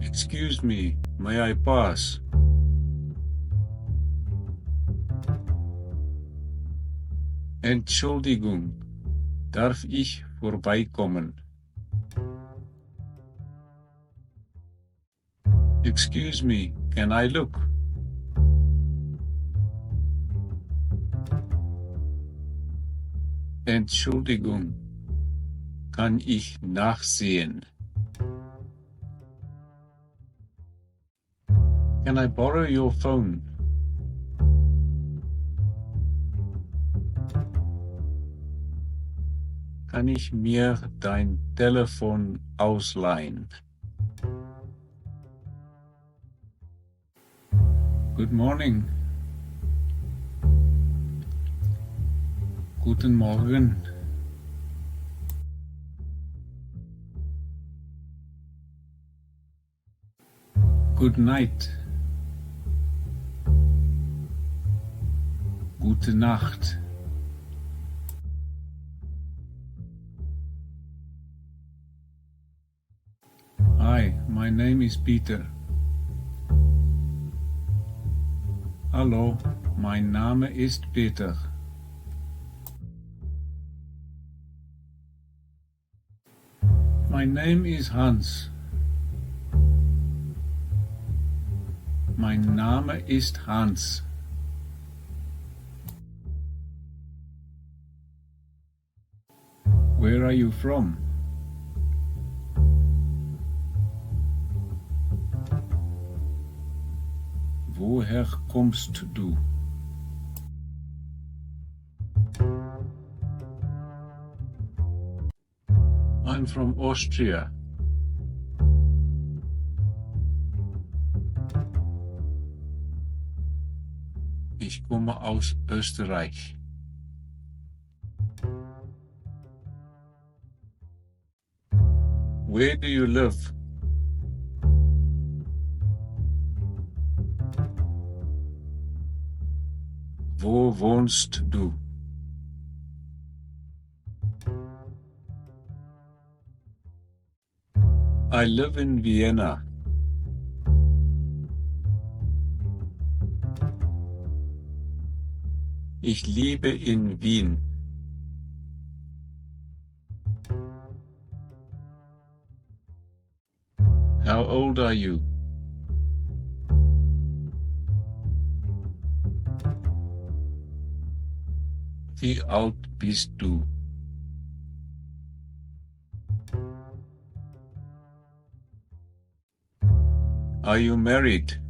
Excuse me, may I pass? Entschuldigung, darf ich vorbeikommen? Excuse me, can I look? Entschuldigung, kann ich nachsehen? Can I borrow your phone? Kann ich mir dein Telefon ausleihen? Good morning. Guten Morgen. Good night. Gute Nacht. Hi, my name is Peter. Hallo, mein Name ist Peter. My name is Hans. Mein Name ist Hans. Where are you from? Woher kommst du? I'm from Austria. Ich komme aus Österreich. Where do you live? Wo wohnst du? I live in Vienna. Ich lebe in Wien. How old are you? Wie alt bist du? Are you married?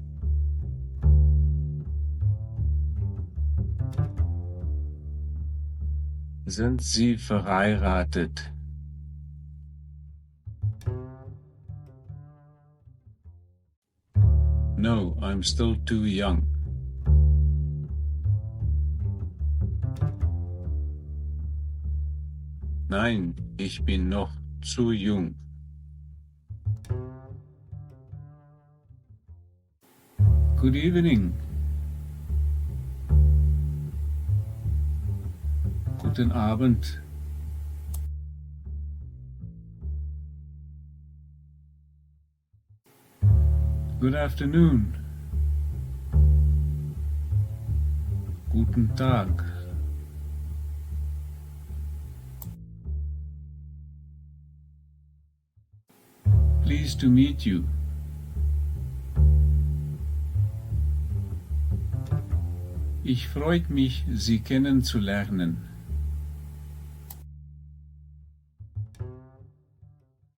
Sind Sie verheiratet? No, I'm still too young. Nein, ich bin noch zu jung. Good evening. Guten Abend. Good afternoon. Guten Tag. Pleased to meet you. Ich freut mich, Sie kennenzulernen.